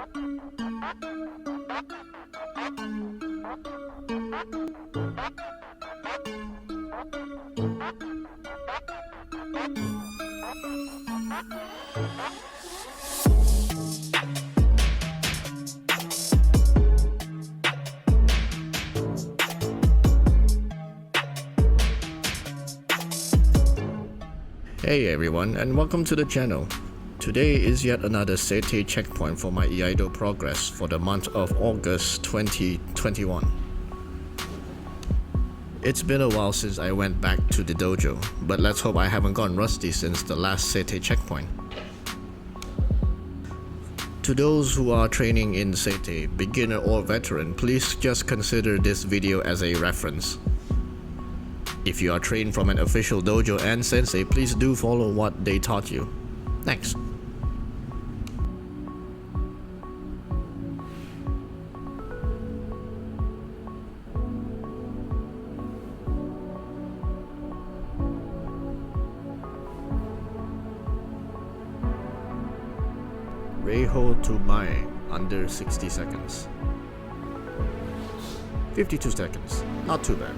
Hey everyone, and welcome to the channel. Today is yet another Seitei checkpoint for my Iaido progress for the month of August 2021. It's been a while since I went back to the dojo, but let's hope I haven't gone rusty since the last Seitei checkpoint. To those who are training in Seitei, beginner or veteran, please just consider this video as a reference. If you are trained from an official dojo and sensei, please do follow what they taught you. Thanks. Reiho to Mae, under 60 seconds. 52 seconds, not too bad.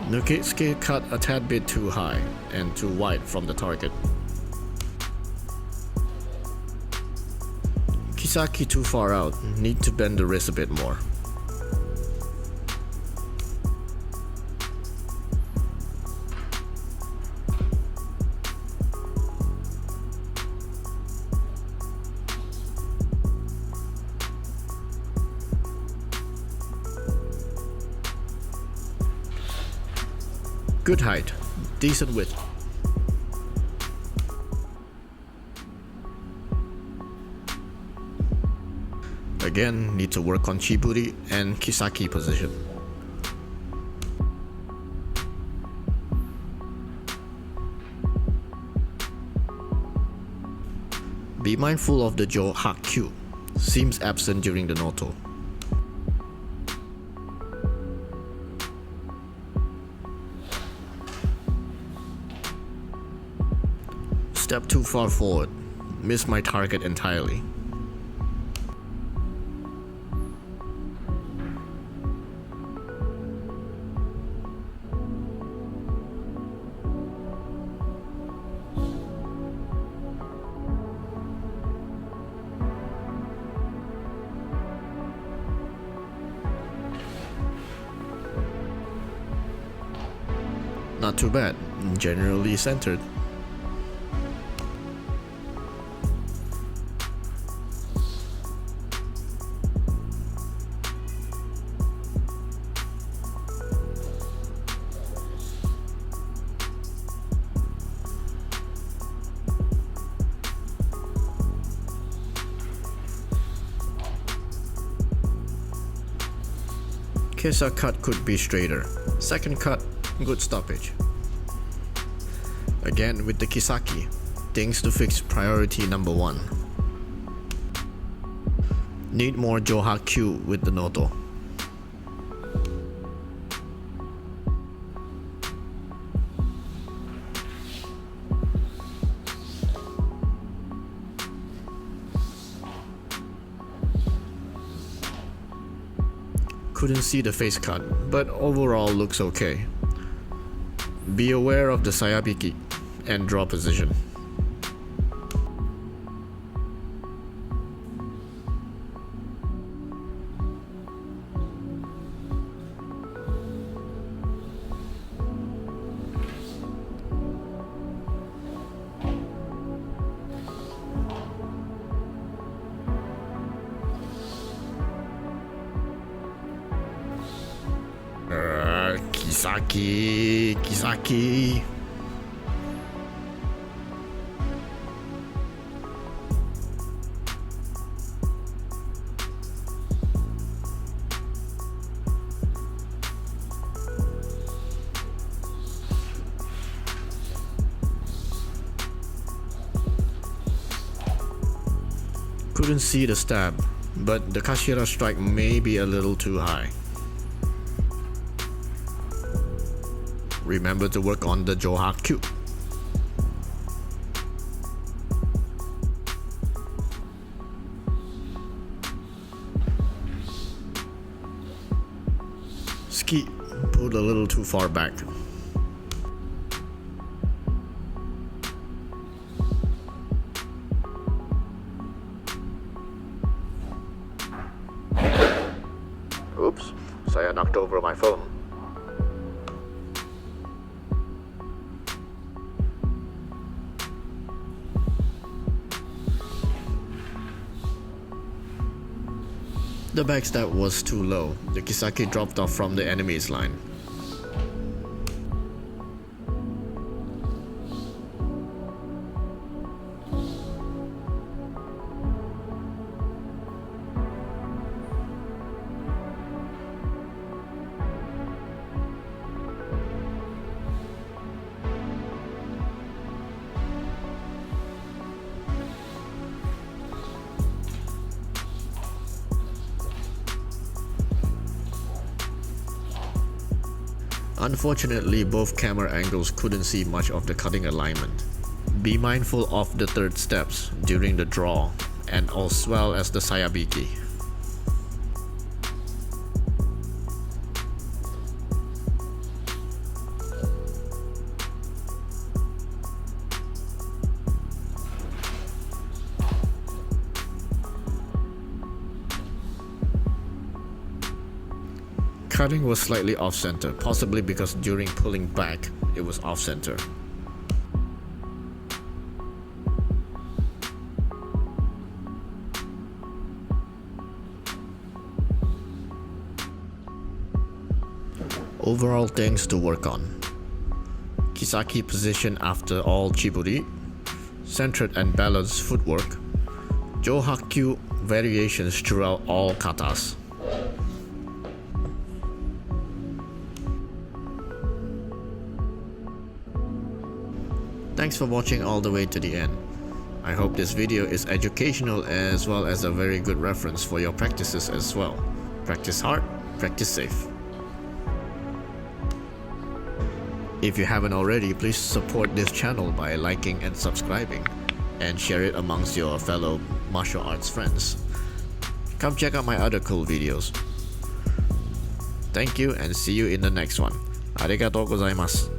Nukitsuki cut a tad bit too high and too wide from the target. Kisaki too far out, need to bend the wrist a bit more. Good height, decent width. Again, need to work on Chiburi and Kisaki position. Be mindful of the Jo Hakyu, seems absent during the Noto. Step too far forward, missed my target entirely. Not too bad, generally centered. Kesa cut could be straighter. Second cut, good stoppage. Again with the Kisaki, things to fix priority number 1. Need more Jo Hakyu with the Noto. Couldn't see the face cut, but overall looks okay. Be aware of the Sayabiki and draw position. Kisaki. Couldn't see the stab, but the Kashira strike may be a little too high. Remember to work on the Jo Hakyu. Ski pulled a little too far back. Oops, saya knocked over my phone. The backstab was too low. The Kisaki dropped off from the enemy's line. Unfortunately, both camera angles couldn't see much of the cutting alignment. Be mindful of the third steps during the draw and as well as the sayabiki. Cutting was slightly off-center, possibly because during pulling back, it was off-center. Overall things to work on. Kisaki position after all chiburi, centered and balanced footwork, Johakyu variations throughout all katas. Thanks for watching all the way to the end. I hope this video is educational as well as a very good reference for your practices as well. Practice hard, practice safe. If you haven't already, please support this channel by liking and subscribing, and share it amongst your fellow martial arts friends. Come check out my other cool videos. Thank you and see you in the next one. Arigatou gozaimasu.